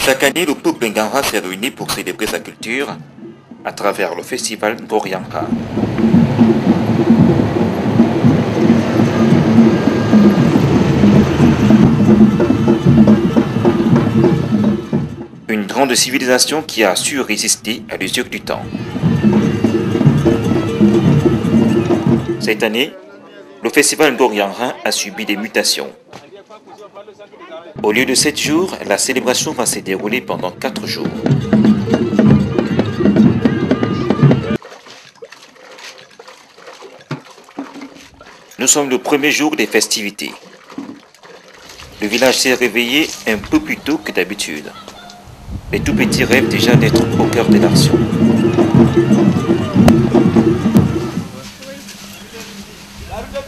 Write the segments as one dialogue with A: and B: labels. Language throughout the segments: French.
A: Chaque année, le peuple Ngara s'est réuni pour célébrer sa culture à travers le festival Ngoryanka. Une grande civilisation qui a su résister à l'usure du temps. Cette année, le festival Ngoryanka a subi des mutations. Au lieu de 7 jours, la célébration va se dérouler pendant 4 jours. Nous sommes le premier jour des festivités. Le village s'est réveillé un peu plus tôt que d'habitude. Les tout-petits rêvent déjà d'être au cœur de l'action.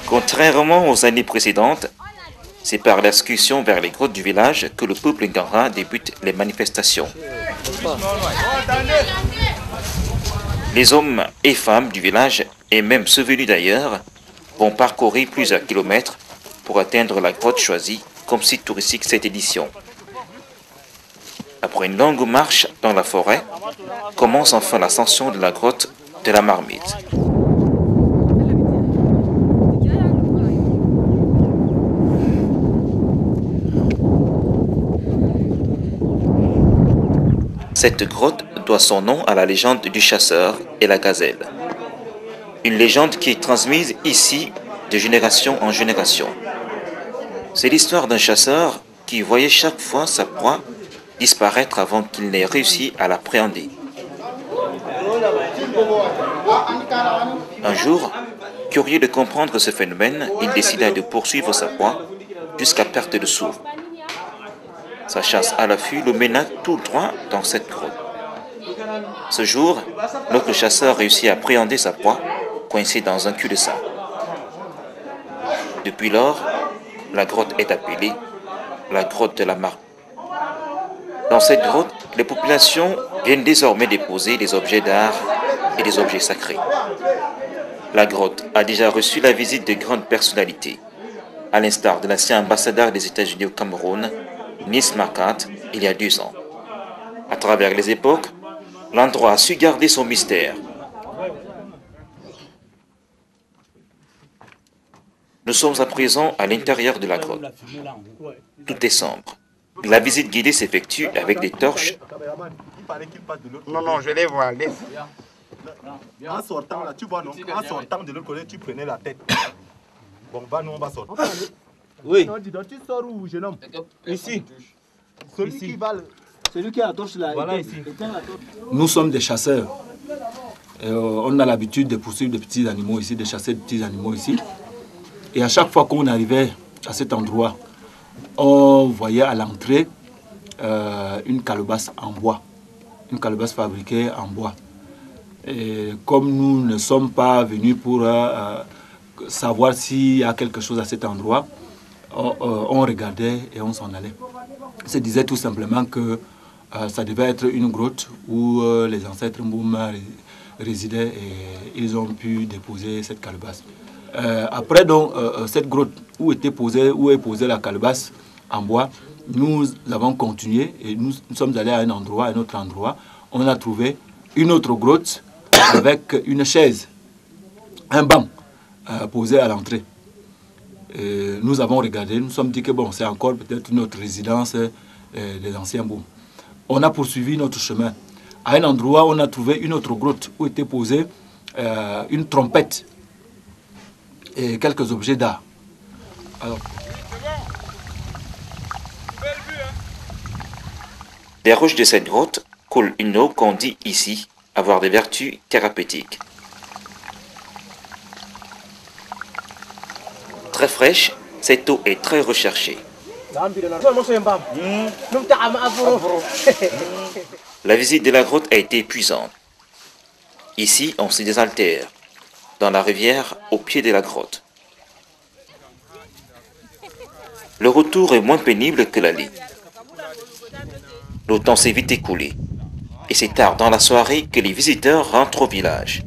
A: Contrairement aux années précédentes, c'est par l'excursion vers les grottes du village que le peuple Ngara débute les manifestations. Les hommes et femmes du village, et même ceux venus d'ailleurs, vont parcourir plusieurs kilomètres pour atteindre la grotte choisie comme site touristique cette édition. Après une longue marche dans la forêt, commence enfin l'ascension de la grotte de la Marmite. Cette grotte doit son nom à la légende du chasseur et la gazelle. Une légende qui est transmise ici de génération en génération. C'est l'histoire d'un chasseur qui voyait chaque fois sa proie disparaître avant qu'il n'ait réussi à l'appréhender. Un jour, curieux de comprendre ce phénomène, il décida de poursuivre sa proie jusqu'à perte de souffle. Sa chasse à l'affût le mena tout droit dans cette grotte. Ce jour, notre chasseur réussit à appréhender sa proie, coincée dans un cul-de-sac. Depuis lors, la grotte est appelée la grotte de la Marmite. Dans cette grotte, les populations viennent désormais déposer des objets d'art et des objets sacrés. La grotte a déjà reçu la visite de grandes personnalités, à l'instar de l'ancien ambassadeur des États-Unis au Cameroun, Nis Makat, il y a 2 ans. À travers les époques, l'endroit a su garder son mystère. Nous sommes à présent à l'intérieur de la grotte. Tout est sombre. La visite guidée s'effectue avec des torches.
B: Non, je les vois.
C: En sortant là, tu vois, non? En sortant de l'autre côté, tu prenais la tête. Bon, on va sortir.
D: Oui.
C: Non, dis donc, tu sors où, jeune homme?
D: Ici.
C: Celui qui va.
D: Celui qui a la torche là.
C: Voilà ici.
E: Nous sommes des chasseurs. On a l'habitude de poursuivre des petits animaux ici, de chasser des petits animaux ici. Et à chaque fois qu'on arrivait à cet endroit, on voyait à l'entrée une calebasse en bois, une calebasse fabriquée en bois. Et comme nous ne sommes pas venus pour savoir s'il y a quelque chose à cet endroit, on regardait et on s'en allait. On se disait tout simplement que ça devait être une grotte où les ancêtres Mbouma résidaient et ils ont pu déposer cette calebasse. Après donc, cette grotte où est posée la calebasse en bois, nous avons continué et nous sommes allés à un autre endroit. On a trouvé une autre grotte avec une chaise, un banc posé à l'entrée. Nous avons regardé, nous nous sommes dit que bon, c'est encore peut-être une autre résidence des anciens Mboum. On a poursuivi notre chemin. À un endroit, on a trouvé une autre grotte où était posée une trompette et quelques objets d'art. Alors,
A: Des roches de cette grotte coule une eau qu'on dit ici avoir des vertus thérapeutiques. Très fraîche, cette eau est très recherchée. La visite de la grotte a été épuisante. Ici, on se désaltère, dans la rivière au pied de la grotte. Le retour est moins pénible que l'aller. Le temps s'est vite écoulé, et c'est tard dans la soirée que les visiteurs rentrent au village.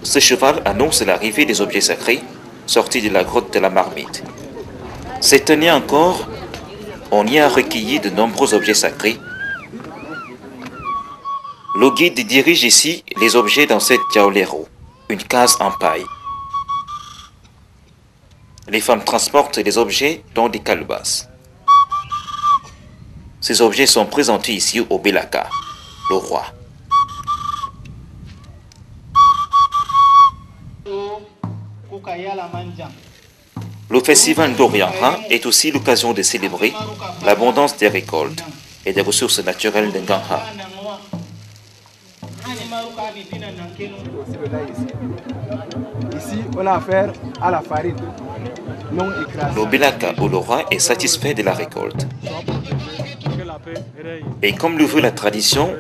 A: Ce cheval annonce l'arrivée des objets sacrés sortis de la grotte de la Marmite. Cette année encore, on y a recueilli de nombreux objets sacrés. Le guide dirige ici les objets dans cette jaulero, une case en paille. Les femmes transportent les objets dans des calebasses. Ces objets sont présentés ici au Belaka, le roi. Le festival d'Orianha est aussi l'occasion de célébrer l'abondance des récoltes et des ressources naturelles de Ngangha.
F: Ici, on a affaire à la farine non écrasée.
A: Le Belaka ou le roi est satisfait de la récolte. Et comme le veut la tradition,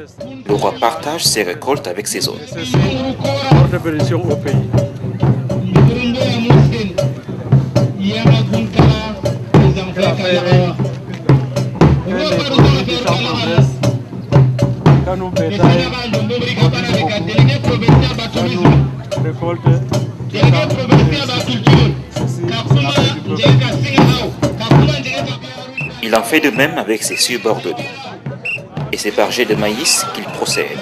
A: le roi partage ses récoltes avec ses hôtes.
G: Notre bénédiction au pays. Quand nous bétaillons, quand nous récoltons,
A: Il en fait de même avec ses subordonnés. Et c'est par jet de maïs qu'il procède.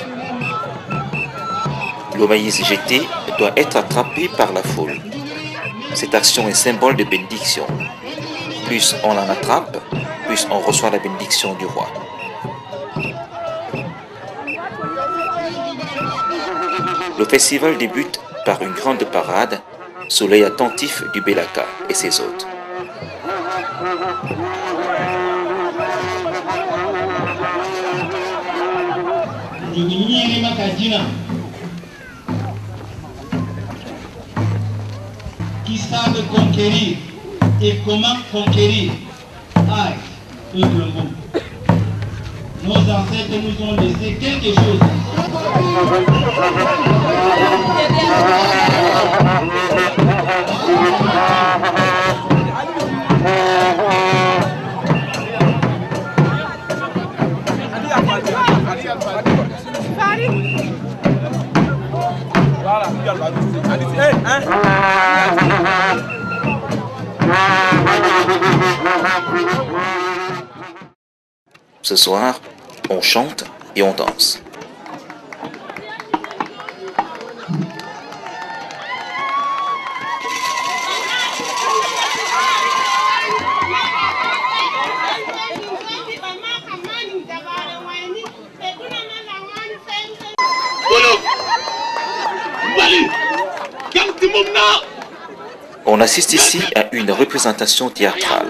A: Le maïs jeté doit être attrapé par la foule. Cette action est symbole de bénédiction. Plus on en attrape, plus on reçoit la bénédiction du roi. Le festival débute par une grande parade sous l'œil attentif du Belaka et ses hôtes.
H: Qui savent conquérir et comment conquérir. Aïe, nos ancêtres nous ont laissé quelque chose.
A: Ce soir, on chante et on danse. On assiste ici à une représentation théâtrale.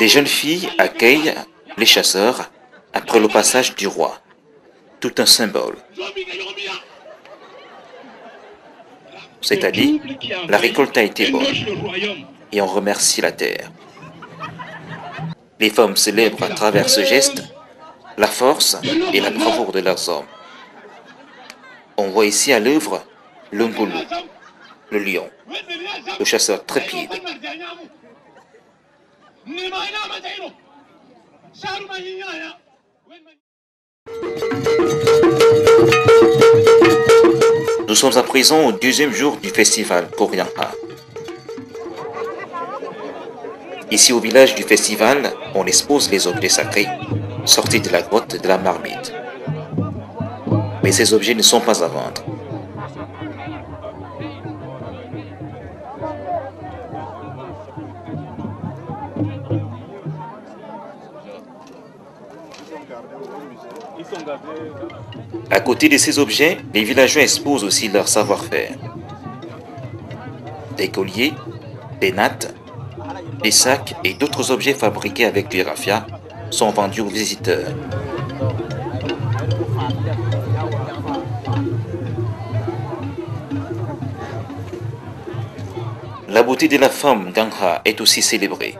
A: Les jeunes filles accueillent les chasseurs après le passage du roi. Tout un symbole. C'est-à-dire, la récolte a été bonne et on remercie la terre. Les femmes célèbrent à travers ce geste la force et la bravoure de leurs hommes. On voit ici à l'œuvre le Ngulu, le lion, le chasseur trépide. Nous sommes à présent au deuxième jour du festival Korianha. Ici au village du festival, on expose les objets sacrés sortis de la grotte de la marmite. Mais ces objets ne sont pas à vendre. À côté de ces objets, les villageois exposent aussi leur savoir-faire. Des colliers, des nattes, des sacs et d'autres objets fabriqués avec du raffia sont vendus aux visiteurs. La beauté de la femme Ngangha est aussi célébrée.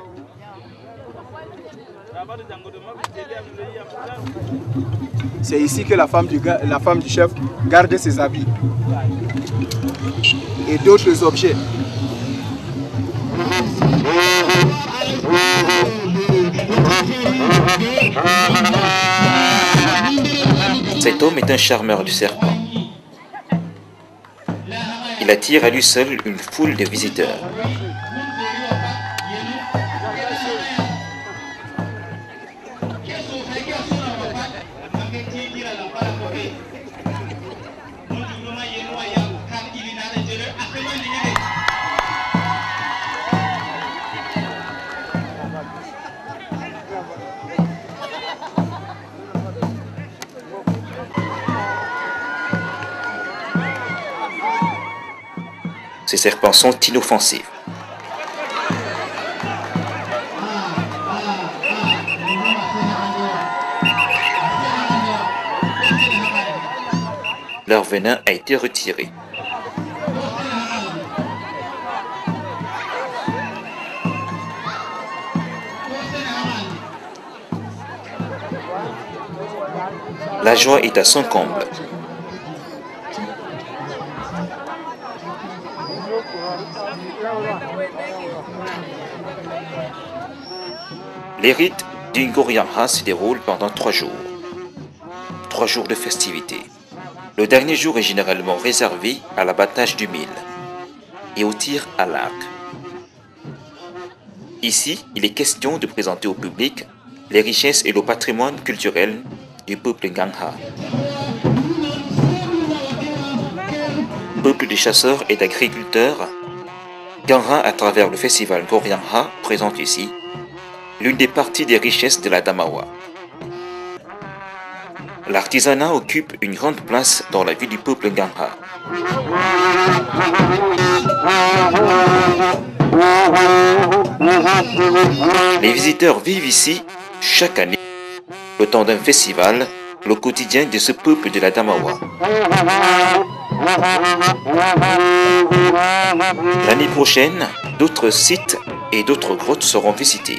F: C'est ici que la femme du chef garde ses habits et d'autres objets.
A: Cet homme est un charmeur du serpent. Il attire à lui seul une foule de visiteurs. Ces serpents sont inoffensifs. Leur venin a été retiré. La joie est à son comble. Les rites du Ngoriamha se déroulent pendant 3 jours. 3 jours de festivités. Le dernier jour est généralement réservé à l'abattage du mil et au tir à l'arc. Ici, il est question de présenter au public les richesses et le patrimoine culturel du peuple Ngangha. Peuple de chasseurs et d'agriculteurs, Ngangha, à travers le festival Ngoriamha, présente ici l'une des parties des richesses de la Damawa. L'artisanat occupe une grande place dans la vie du peuple Ngangha. Les visiteurs vivent ici chaque année, le temps d'un festival, le quotidien de ce peuple de la Damawa. L'année prochaine, d'autres sites et d'autres grottes seront visités.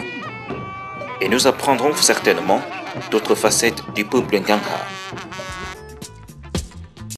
A: Et nous apprendrons certainement d'autres facettes du peuple Ngangha.